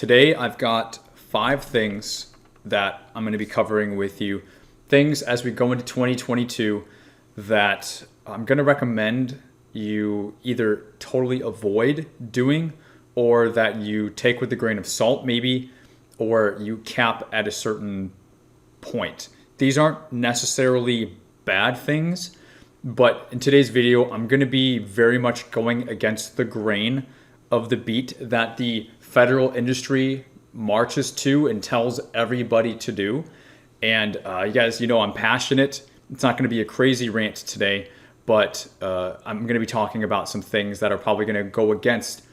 today I've got 5 things that I'm going to be covering with you. Things as we go into 2022 that I'm going to recommend you either totally avoid doing or that you take with a grain of salt maybe, or you cap at a certain point. These aren't necessarily bad things, but in today's video, I'm going to be very much going against the grain of the beat that the federal industry marches to and tells everybody to do. And you guys, I'm passionate. It's not going to be a crazy rant today, but I'm going to be talking about some things that are probably going to go against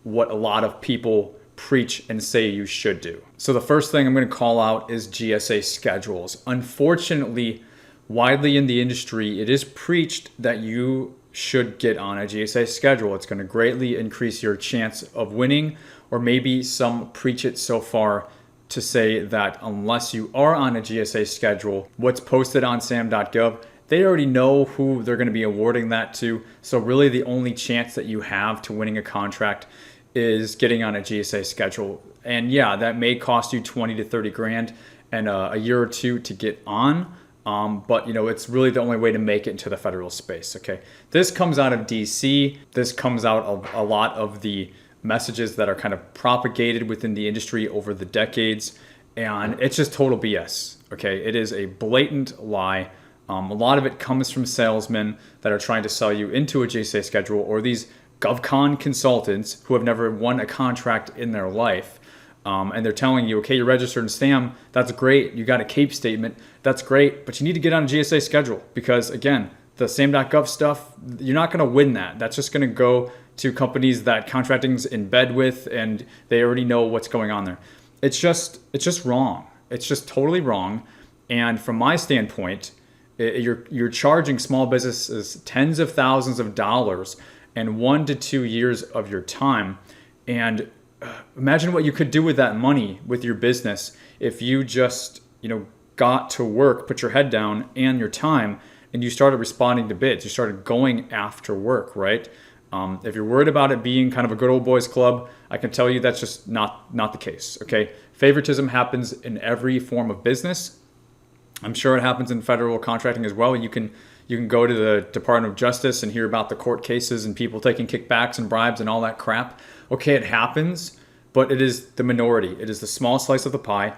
what a lot of people preach and say you should do. So the first thing I'm going to call out is GSA schedules. Unfortunately, widely in the industry, it is preached that you should get on a GSA schedule. It's going to greatly increase your chance of winning, or maybe some preach it so far to say that unless you are on a GSA schedule, what's posted on sam.gov, they already know who they're going to be awarding that to. So really the only chance that you have to winning a contract is getting on a GSA schedule. And yeah, that may cost you 20 to 30 grand and a year or two to get on. But it's really the only way to make it into the federal space. Okay, this comes out of DC. This comes out of a lot of the messages that are kind of propagated within the industry over the decades, and it's just total BS. Okay, it is a blatant lie. A lot of it comes from salesmen that are trying to sell you into a GSA schedule, or these GovCon consultants who have never won a contract in their life. And they're telling you, okay, you're registered in SAM, that's great. You got a CAPE statement, that's great, but you need to get on a GSA schedule because, again, the sam.gov stuff, you're not going to win that. That's just going to go to companies that contracting's in bed with, and they already know what's going on there. It's just wrong. It's just totally wrong. And from my standpoint, you're charging small businesses tens of thousands of dollars and 1 to 2 years of your time. And imagine what you could do with that money with your business if you just, got to work, put your head down and your time, and you started responding to bids. You started going after work, right? If you're worried about it being kind of a good old boys club, I can tell you that's just not the case, okay? Favoritism happens in every form of business. I'm sure it happens in federal contracting as well. You can go to the Department of Justice and hear about the court cases and people taking kickbacks and bribes and all that crap. Okay, it happens, but it is the minority. It is the small slice of the pie.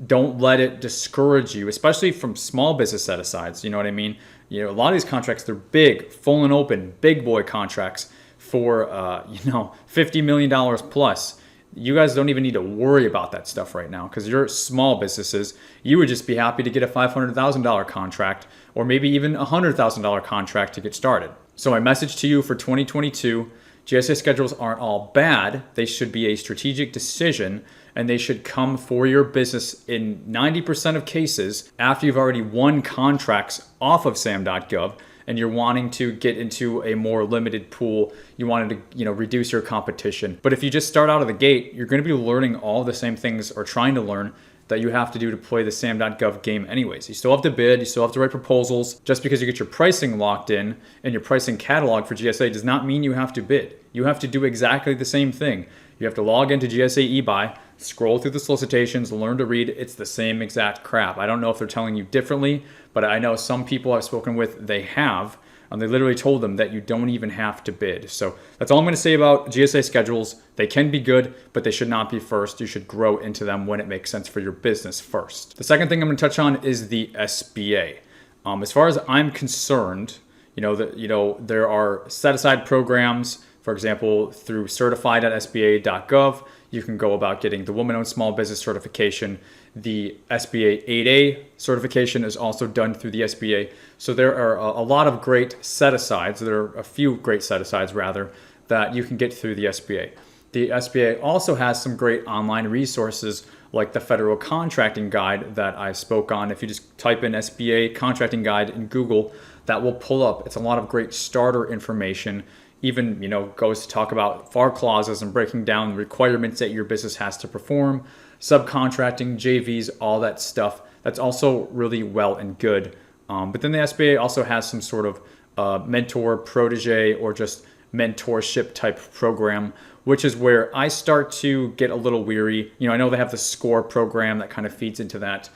Don't let it discourage you, especially from small business set-asides. You know what I mean? A lot of these contracts, they're big, full and open, big boy contracts for, $50 million plus. You guys don't even need to worry about that stuff right now because you're small businesses. You would just be happy to get a $500,000 contract or maybe even a $100,000 contract to get started. So my message to you for 2022, GSA schedules aren't all bad. They should be a strategic decision, and they should come for your business in 90% of cases after you've already won contracts off of sam.gov and you're wanting to get into a more limited pool. You wanted to, reduce your competition. But if you just start out of the gate, you're going to be learning all the same things or trying to learn that you have to do to play the sam.gov game anyways. You still have to bid, you still have to write proposals. Just because you get your pricing locked in and your pricing catalog for GSA does not mean you have to bid. You have to do exactly the same thing. You have to log into GSA eBuy, scroll through the solicitations, learn to read. It's the same exact crap. I don't know if they're telling you differently, but I know some people I've spoken with, they have. And they literally told them that you don't even have to bid. So that's all I'm going to say about GSA schedules. They can be good, but they should not be first. You should grow into them when it makes sense for your business first. The second thing I'm going to touch on is the SBA. As far as I'm concerned, there are set-aside programs. For example, through certified.sba.gov, you can go about getting the woman-owned small business certification. The SBA 8A certification is also done through the SBA. So there are a lot of great set-asides. There are a few great set-asides, rather, that you can get through the SBA. The SBA also has some great online resources like the Federal Contracting Guide that I spoke on. If you just type in SBA Contracting Guide in Google, that will pull up. It's a lot of great starter information. Even, goes to talk about FAR clauses and breaking down the requirements that your business has to perform, subcontracting, JVs, all that stuff. That's also really well and good. But then the SBA also has some sort of mentor, protege, or just mentorship type program, which is where I start to get a little weary. I know they have the SCORE program that kind of feeds into that.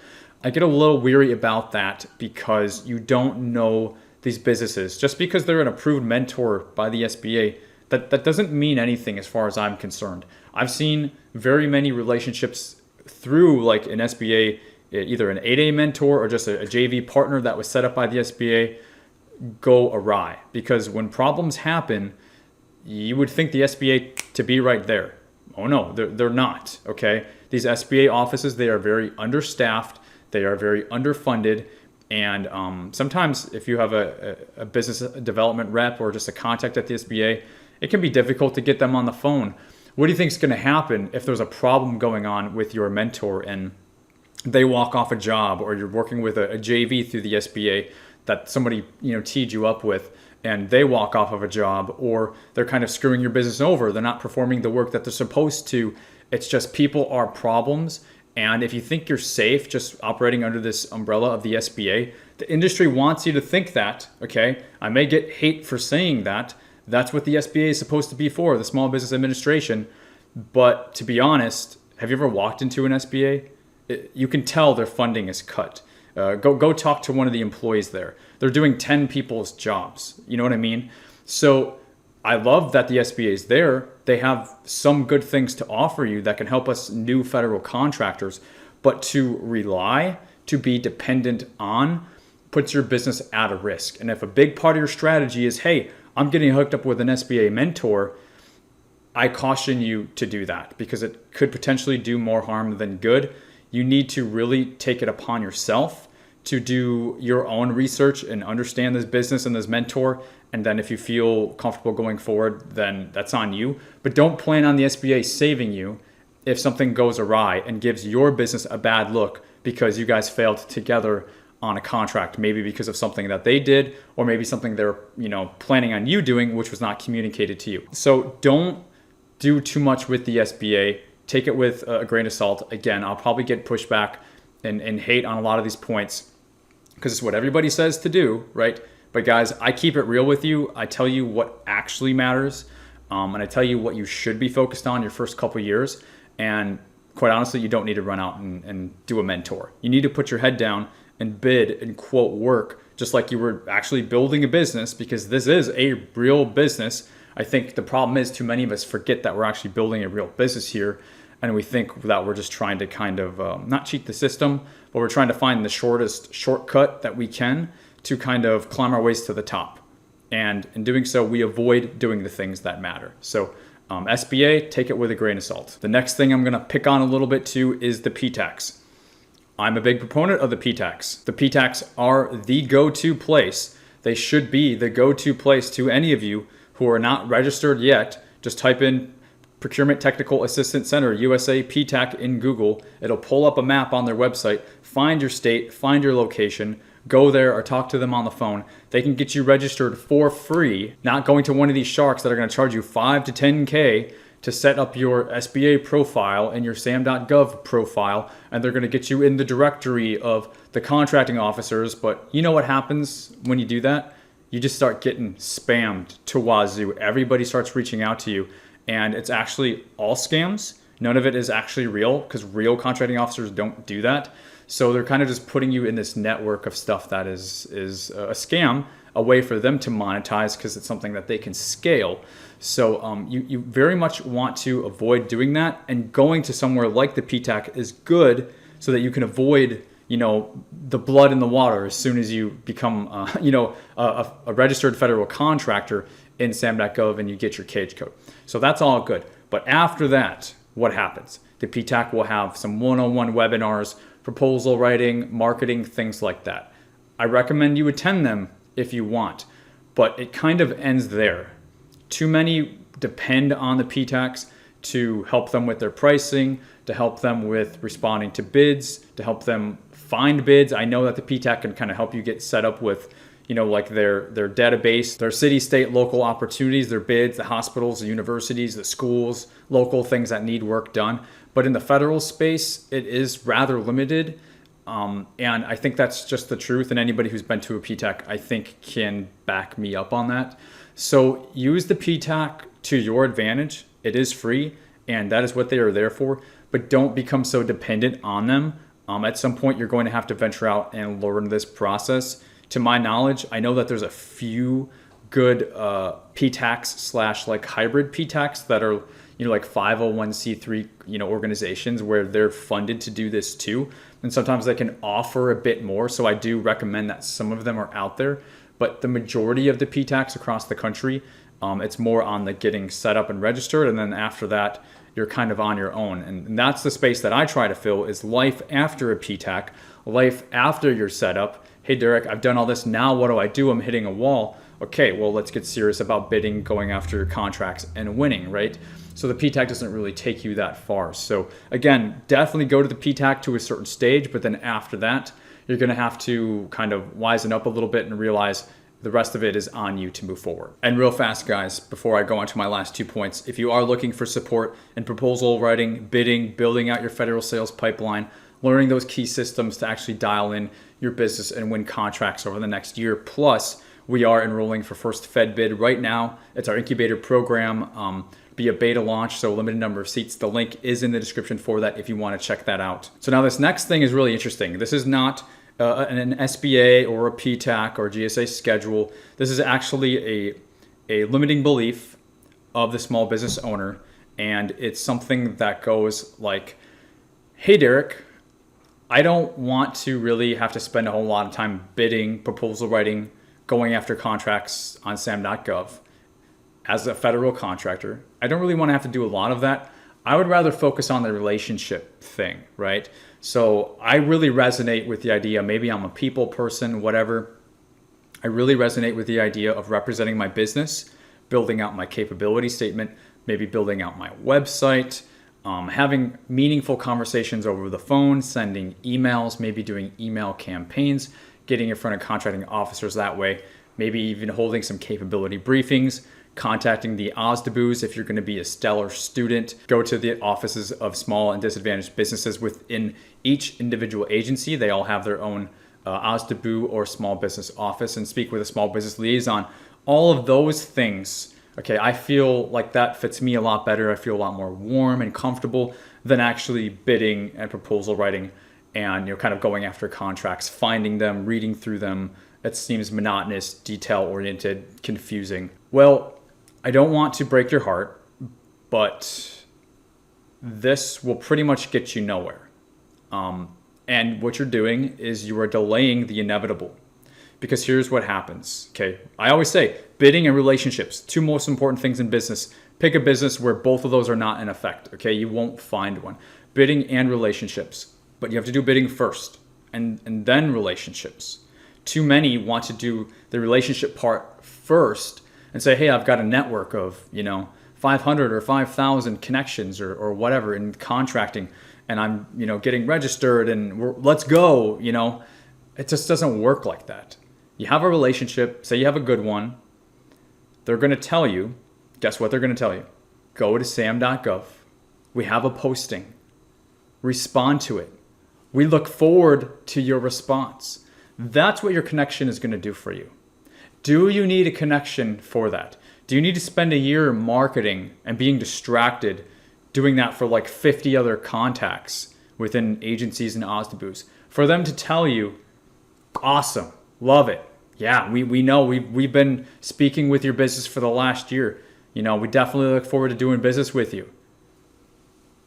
I get a little weary about that because you don't know these businesses. Just because they're an approved mentor by the SBA, that doesn't mean anything as far as I'm concerned. I've seen very many relationships through like an SBA, either an 8A mentor or just a JV partner that was set up by the SBA, go awry. Because when problems happen, you would think the SBA to be right there. Oh no, they're not, okay? These SBA offices, they are very understaffed, they are very underfunded, and sometimes if you have a business development rep or just a contact at the SBA, it can be difficult to get them on the phone. What do you think is going to happen if there's a problem going on with your mentor and they walk off a job, or you're working with a JV through the SBA that somebody teed you up with, and they walk off of a job, or they're kind of screwing your business over, they're not performing the work that they're supposed to. It's just people are problems. And if you think you're safe just operating under this umbrella of the SBA, the industry wants you to think that, okay? I may get hate for saying that. That's what the SBA is supposed to be for, the Small Business Administration. But to be honest, have you ever walked into an SBA? You can tell their funding is cut. Go talk to one of the employees there. They're doing 10 people's jobs. You know what I mean? So I love that the SBA is there. They have some good things to offer you that can help us new federal contractors. But to rely, to be dependent on, puts your business at a risk. And if a big part of your strategy is, hey, I'm getting hooked up with an SBA mentor, I caution you to do that because it could potentially do more harm than good. You need to really take it upon yourself to do your own research and understand this business and this mentor. And then if you feel comfortable going forward, then that's on you. But don't plan on the SBA saving you if something goes awry and gives your business a bad look because you guys failed together on a contract, maybe because of something that they did, or maybe something they're planning on you doing, which was not communicated to you. So don't do too much with the SBA. Take it with a grain of salt. Again, I'll probably get pushback and hate on a lot of these points because it's what everybody says to do, right? But guys, I keep it real with you. I tell you what actually matters, and I tell you what you should be focused on your first couple years. And quite honestly, you don't need to run out and do a mentor. You need to put your head down and bid and quote work just like you were actually building a business, because this is a real business. I think the problem is too many of us forget that we're actually building a real business here. And we think that we're just trying to kind of not cheat the system, but we're trying to find the shortest shortcut that we can to kind of climb our ways to the top. And in doing so, we avoid doing the things that matter. So SBA, take it with a grain of salt. The next thing I'm going to pick on a little bit too is the Ptacs. I'm a big proponent of the Ptacs. The Ptacs are the go-to place. They should be the go-to place to any of you who are not registered yet. Just type in Procurement Technical Assistance Center, USA Ptac in Google. It'll pull up a map on their website, find your state, find your location, go there or talk to them on the phone. They can get you registered for free, not going to one of these sharks that are going to charge you $5 to $10K to set up your SBA profile and your sam.gov profile, and they're going to get you in the directory of the contracting officers. But you know what happens when you do that? You just start getting spammed to wazoo. Everybody starts reaching out to you, and it's actually all scams. None of it is actually real because real contracting officers don't do that. So they're kind of just putting you in this network of stuff that is a scam, a way for them to monetize because it's something that they can scale. So you very much want to avoid doing that, and going to somewhere like the Ptac is good so that you can avoid the blood in the water as soon as you become a registered federal contractor in sam.gov and you get your cage code. So that's all good. But after that, what happens? The Ptac will have some one-on-one webinars, proposal writing, marketing, things like that. I recommend you attend them if you want, but it kind of ends there. Too many depend on the Ptacs to help them with their pricing, to help them with responding to bids, to help them find bids. I know that the Ptac can kind of help you get set up with like their database, their city, state, local opportunities, their bids, the hospitals, the universities, the schools, local things that need work done. But in the federal space, it is rather limited. And I think that's just the truth. And anybody who's been to a Ptac, I think, can back me up on that. So use the Ptac to your advantage. It is free, and that is what they are there for. But don't become so dependent on them. At some point, you're going to have to venture out and learn this process. To my knowledge, I know that there's a few good Ptacs slash like hybrid Ptacs that are like 501c3 organizations where they're funded to do this too, and sometimes they can offer a bit more. So I do recommend that some of them are out there, but the majority of the Ptacs across the country, it's more on the getting set up and registered, and then after that you're kind of on your own. And that's the space that I try to fill, is life after a Ptac, life after you're set up. Hey Derek, I've done all this, now what do I do? I'm hitting a wall. Okay, well, let's get serious about bidding, going after contracts, and winning, right? So the Ptac doesn't really take you that far. So again, definitely go to the Ptac to a certain stage, but then after that, you're gonna have to kind of wisen up a little bit and realize the rest of it is on you to move forward. And real fast, guys, before I go on to my last 2 points, if you are looking for support in proposal writing, bidding, building out your federal sales pipeline, learning those key systems to actually dial in your business and win contracts over the next year, plus we are enrolling for First Fed Bid right now. It's our incubator program, be a beta launch, so a limited number of seats. The link is in the description for that if you want to check that out. So now this next thing is really interesting. This is not an SBA or a Ptac or GSA schedule. This is actually a limiting belief of the small business owner, and it's something that goes like, hey Derek, I don't want to really have to spend a whole lot of time bidding, proposal writing, going after contracts on sam.gov. As a federal contractor, I don't really want to have to do a lot of that. I would rather focus on the relationship thing, right? So I really resonate with the idea, maybe I'm a people person, whatever. I really resonate with the idea of representing my business, building out my capability statement, maybe building out my website, having meaningful conversations over the phone, sending emails, maybe doing email campaigns, getting in front of contracting officers that way, maybe even holding some capability briefings, contacting the OSDBUs if you're going to be a stellar student. Go to the offices of small and disadvantaged businesses within each individual agency. They all have their own OSDBU or small business office, and speak with a small business liaison. All of those things, okay, I feel like that fits me a lot better. I feel a lot more warm and comfortable than actually bidding and proposal writing and kind of going after contracts, finding them, reading through them. It seems monotonous, detail-oriented, confusing. Well, I don't want to break your heart, but this will pretty much get you nowhere. And what you're doing is you are delaying the inevitable. Because here's what happens, okay? I always say bidding and relationships, 2 most important things in business. Pick a business where both of those are not in effect, okay? You won't find one. Bidding and relationships. But you have to do bidding first and then relationships. Too many want to do the relationship part first and say, hey, I've got a network of, 500 or 5,000 connections or whatever in contracting, and I'm, getting registered and let's go, It just doesn't work like that. You have a relationship, say you have a good one. They're going to tell you, guess what they're going to tell you? Go to sam.gov. We have a posting. Respond to it. We look forward to your response. That's what your connection is going to do for you. Do you need a connection for that? Do you need to spend a year marketing and being distracted doing that for like 50 other contacts within agencies and OSDBUs for them to tell you, awesome, love it. Yeah, we know we've been speaking with your business for the last year. We definitely look forward to doing business with you.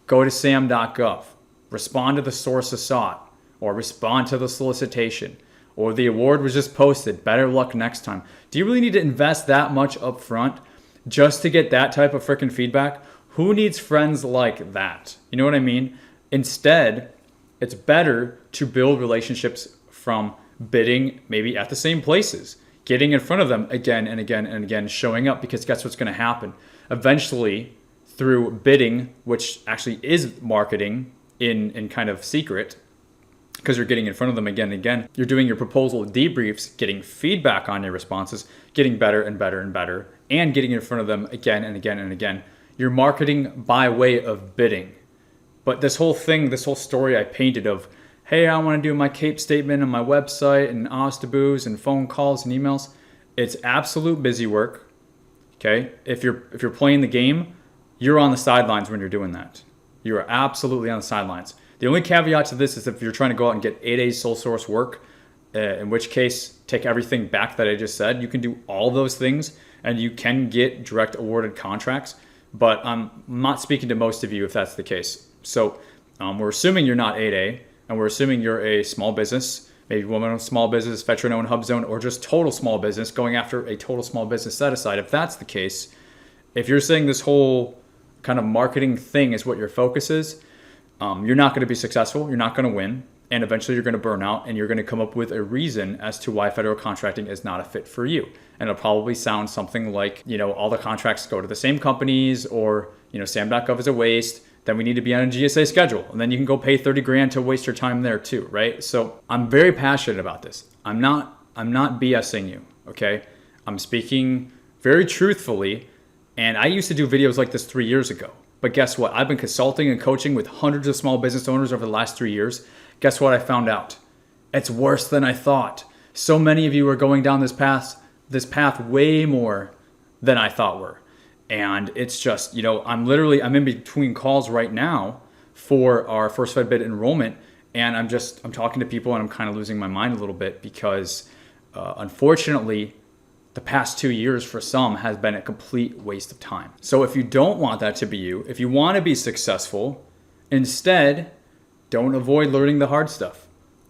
Go to sam.gov. Respond to the source of sought, or respond to the solicitation, or the award was just posted. Better luck next time. Do you really need to invest that much up front just to get that type of freaking feedback? Who needs friends like that? You know what I mean? Instead, it's better to build relationships from bidding maybe at the same places, getting in front of them again and again and again, showing up, because guess what's going to happen? Eventually, through bidding, which actually is marketing in kind of secret, because you're getting in front of them again and again, you're doing your proposal debriefs, getting feedback on your responses, getting better and better and better, and getting in front of them again and again and again. You're marketing by way of bidding. But this whole thing, this whole story I painted of hey, I want to do my CAPE statement on my website and OSTABOOs and phone calls and emails. It's absolute busy work. Okay, if you're playing the game, you're on the sidelines when you're doing that. You are absolutely on the sidelines. The only caveat to this is if you're trying to go out and get 8A sole source work, in which case take everything back that I just said. You can do all those things and you can get direct awarded contracts, but I'm not speaking to most of you if that's the case. So we're assuming you're not 8A, and we're assuming you're a small business, maybe woman-owned small business, veteran-owned hub zone, or just total small business, going after a total small business set-aside. If that's the case, if you're saying this whole kind of marketing thing is what your focus is, you're not going to be successful, you're not going to win, and eventually you're going to burn out, and you're going to come up with a reason as to why federal contracting is not a fit for you. And it'll probably sound something like, all the contracts go to the same companies, or, sam.gov is a waste, then we need to be on a GSA schedule. And then you can go pay 30 grand to waste your time there too, right? So I'm very passionate about this. I'm not BSing you, okay? I'm speaking very truthfully, and I used to do videos like this 3 years ago. But guess what? I've been consulting and coaching with hundreds of small business owners over the last 3 years. Guess what I found out? It's worse than I thought. So many of you are going down this path way more than I thought were. And it's just, I'm in between calls right now for our first Fed bid enrollment. And I'm talking to people and I'm kind of losing my mind a little bit because unfortunately, the past 2 years for some has been a complete waste of time. So if you don't want that to be you, if you want to be successful, instead, don't avoid learning the hard stuff.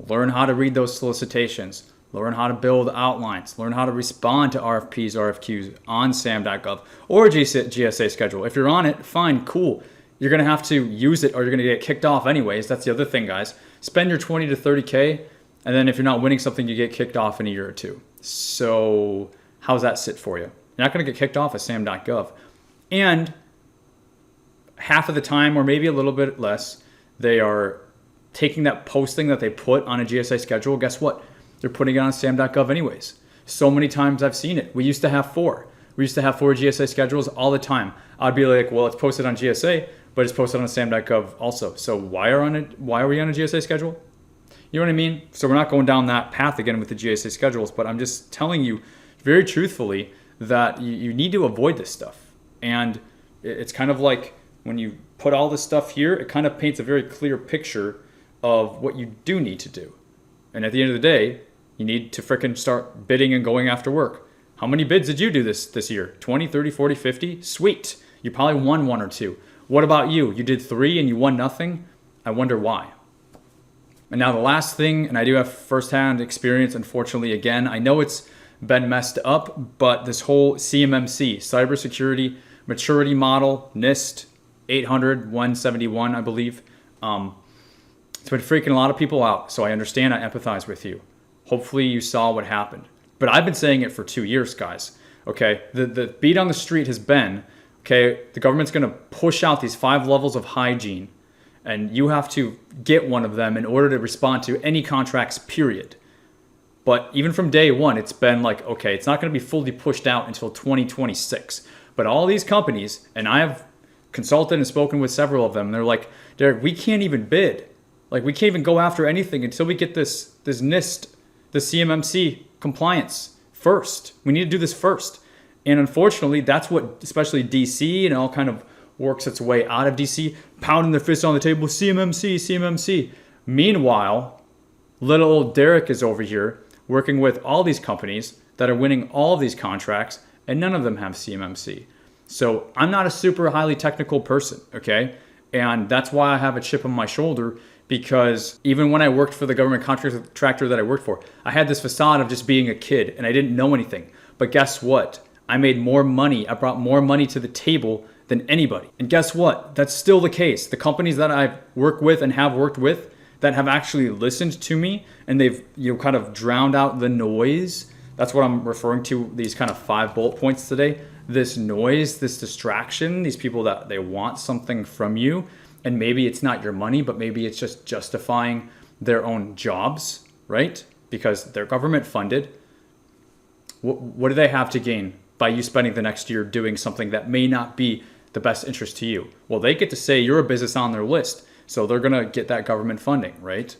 Learn how to read those solicitations. Learn how to build outlines. Learn how to respond to RFPs, RFQs on sam.gov or GSA schedule. If you're on it, fine, cool. You're going to have to use it or you're going to get kicked off anyways. That's the other thing, guys. Spend your 20 to 30K, and then if you're not winning something, you get kicked off in a year or two. So how's that sit for you? You're not going to get kicked off at sam.gov. And half of the time, or maybe a little bit less, they are taking that posting that they put on a GSA schedule. Guess what? They're putting it on sam.gov anyways. So many times I've seen it. We used to have 4. We used to have 4 GSA schedules all the time. I'd be like, well, it's posted on GSA, but it's posted on sam.gov also. So why are we on a GSA schedule? You know what I mean? So we're not going down that path again with the GSA schedules, but I'm just telling you very truthfully that you need to avoid this stuff. And it's kind of like when you put all this stuff here, it kind of paints a very clear picture of what you do need to do. And at the end of the day, you need to frickin' start bidding and going after work. How many bids did you do this year? 20, 30, 40, 50? Sweet. You probably won 1 or 2. What about you? You did 3 and you won nothing? I wonder why. And now the last thing, and I do have firsthand experience, unfortunately, again, I know it's been messed up, but this whole CMMC, Cybersecurity Maturity Model, NIST 800-171, I believe, it's been freaking a lot of people out. So I understand, I empathize with you. Hopefully you saw what happened. But I've been saying it for 2 years, guys. Okay, the beat on the street has been, okay, the government's going to push out these 5 levels of hygiene, and you have to get one of them in order to respond to any contracts, period. But even from day one, it's been like, okay, it's not going to be fully pushed out until 2026. But all these companies, and I have consulted and spoken with several of them, and they're like, Derek, we can't even bid. Like, we can't even go after anything until we get this NIST, the CMMC compliance first. We need to do this first. And unfortunately, that's what especially DC and all kind of works its way out of DC, pounding their fists on the table, CMMC, CMMC. Meanwhile, little old Derek is over here working with all these companies that are winning all of these contracts, and none of them have CMMC. So I'm not a super highly technical person, okay? And that's why I have a chip on my shoulder, because even when I worked for the government contractor that I worked for, I had this facade of just being a kid and I didn't know anything. But guess what? I made more money. I brought more money to the table than anybody. And guess what? That's still the case. The companies that I've worked with and have worked with that have actually listened to me and they've kind of drowned out the noise. That's what I'm referring to, these kind of 5 bullet points today. This noise, this distraction, these people that they want something from you. And maybe it's not your money, but maybe it's just justifying their own jobs, right? Because they're government funded. What do they have to gain by you spending the next year doing something that may not be the best interest to you? Well, they get to say you're a business on their list, so they're going to get that government funding, right?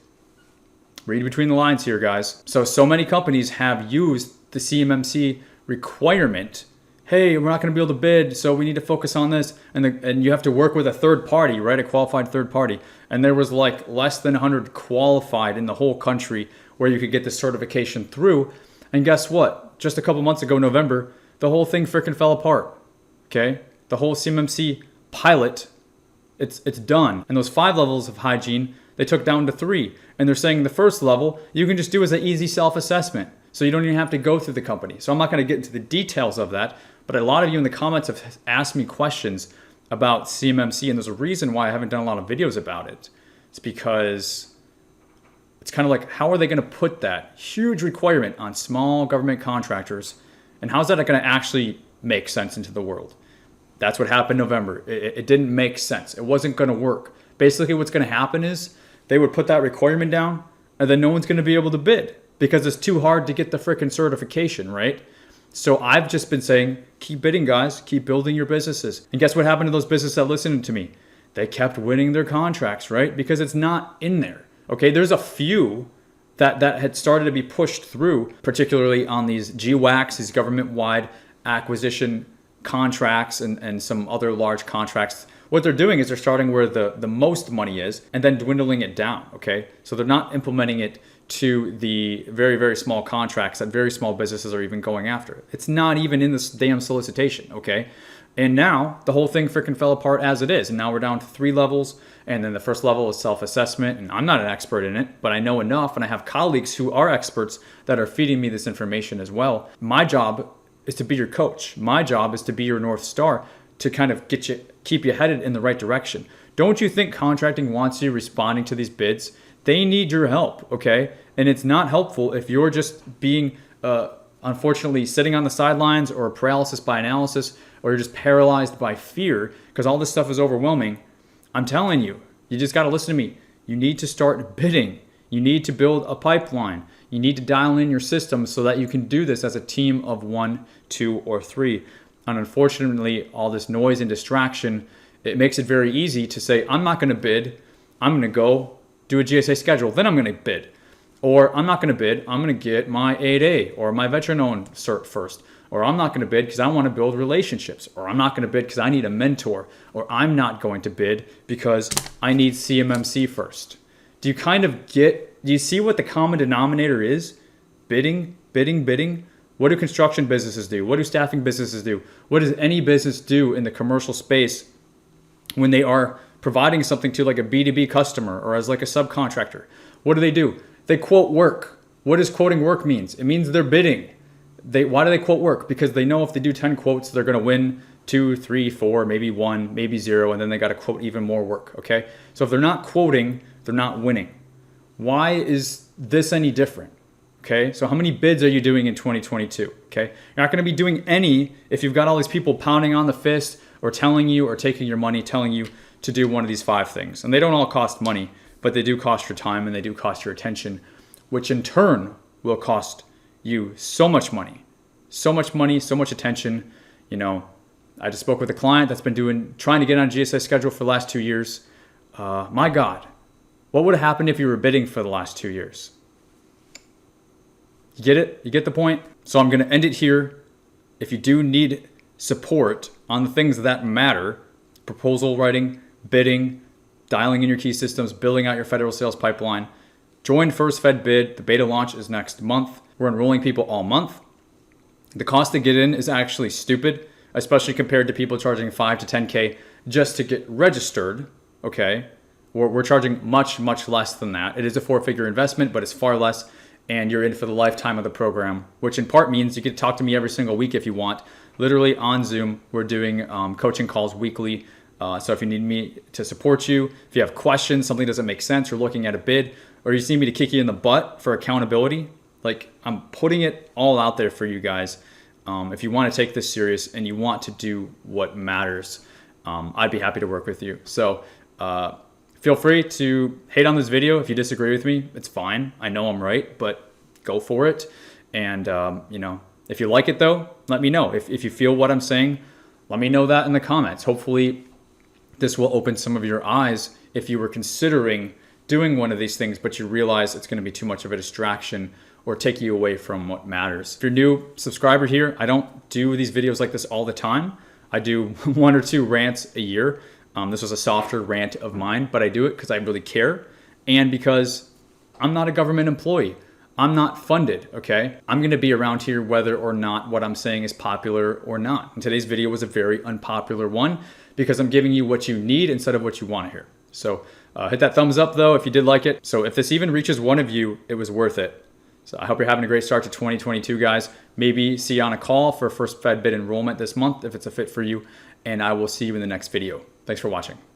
Read between the lines here, guys. So many companies have used the CMMC requirement. Hey, we're not going to be able to bid, so we need to focus on this. And you have to work with a third party, right? A qualified third party. And there was like less than 100 qualified in the whole country where you could get the certification through. And guess what? Just a couple months ago, November, the whole thing freaking fell apart. Okay? The whole CMMC pilot, it's done. And those 5 levels of hygiene, they took down to 3. And they're saying the first level, you can just do as an easy self-assessment. So you don't even have to go through the company. So I'm not going to get into the details of that. But a lot of you in the comments have asked me questions about CMMC. And there's a reason why I haven't done a lot of videos about it. It's because it's kind of like, how are they going to put that huge requirement on small government contractors? And how's that going to actually make sense into the world? That's what happened in November. It didn't make sense. It wasn't going to work. Basically, what's going to happen is they would put that requirement down, and then no one's going to be able to bid because it's too hard to get the freaking certification, right? So I've just been saying, keep bidding, guys. Keep building your businesses. And guess what happened to those businesses that listened to me? They kept winning their contracts, right? Because it's not in there. Okay, there's a few that had started to be pushed through, particularly on these GWACs, these government-wide acquisition contracts and some other large contracts. What they're doing is they're starting where the most money is and then dwindling it down, okay? So they're not implementing it to the very, very small contracts that very small businesses are even going after. It's not even in this damn solicitation, okay? And now the whole thing freaking fell apart as it is. And now we're down to 3 levels. And then the first level is self-assessment. And I'm not an expert in it, but I know enough. And I have colleagues who are experts that are feeding me this information as well. My job is to be your coach. My job is to be your North Star to kind of keep you headed in the right direction. Don't you think contracting wants you responding to these bids? They need your help, okay? And it's not helpful if you're just being, unfortunately, sitting on the sidelines or paralysis by analysis, or you're just paralyzed by fear because all this stuff is overwhelming. I'm telling you, you just got to listen to me. You need to start bidding. You need to build a pipeline. You need to dial in your system so that you can do this as a team of 1, 2, or 3. And unfortunately, all this noise and distraction, it makes it very easy to say, I'm not going to bid. I'm going to go do a GSA schedule. Then I'm going to bid. Or I'm not going to bid. I'm going to get my 8A or my veteran-owned cert first. Or I'm not going to bid because I want to build relationships. Or I'm not going to bid because I need a mentor. Or I'm not going to bid because I need CMMC first. Do you see what the common denominator is? Bidding, bidding, bidding. What do construction businesses do? What do staffing businesses do? What does any business do in the commercial space when they are providing something to like a B2B customer or as like a subcontractor? What do? They quote work. What does quoting work means? It means they're bidding. Why do they quote work? Because they know if they do 10 quotes, they're going to win 2, 3, 4, maybe 1, maybe 0, and then they got to quote even more work, okay? So if they're not quoting, they're not winning. Why is this any different? Okay, so how many bids are you doing in 2022? Okay, you're not going to be doing any if you've got all these people pounding on the fist or telling you or taking your money, telling you to do one of these 5 things. And they don't all cost money, but they do cost your time and they do cost your attention, which in turn will cost you so much money, so much attention. You know, I just spoke with a client that's been trying to get on a GSA schedule for the last 2 years. My God, what would have happened if you were bidding for the last 2 years? You get it? You get the point? So I'm going to end it here. If you do need support on the things that matter, proposal writing, bidding, dialing in your key systems, building out your federal sales pipeline, join First Fed Bid. The beta launch is next month. We're enrolling people all month. The cost to get in is actually stupid, especially compared to people charging $5 to $10K just to get registered, okay? We're charging much, much less than that. It is a 4-figure investment, but it's far less, and you're in for the lifetime of the program, which in part means you get to talk to me every single week if you want. Literally on Zoom, we're doing coaching calls weekly. So if you need me to support you, if you have questions, something doesn't make sense, you're looking at a bid, or you just need me to kick you in the butt for accountability, like I'm putting it all out there for you guys. If you want to take this serious and you want to do what matters, I'd be happy to work with you. So feel free to hate on this video. If you disagree with me, it's fine. I know I'm right, but go for it. And, if you like it though, let me know. If you feel what I'm saying, let me know that in the comments. Hopefully this will open some of your eyes if you were considering doing one of these things, but you realize it's going to be too much of a distraction or take you away from what matters. If you're a new subscriber here, I don't do these videos like this all the time. I do 1 or 2 rants a year. This was a softer rant of mine, but I do it because I really care and because I'm not a government employee. I'm not funded, okay? I'm gonna be around here whether or not what I'm saying is popular or not. And today's video was a very unpopular one because I'm giving you what you need instead of what you wanna hear. So hit that thumbs up though if you did like it. So if this even reaches one of you, it was worth it. So I hope you're having a great start to 2022, guys. Maybe see you on a call for first Fed bid enrollment this month if it's a fit for you. And I will see you in the next video. Thanks for watching.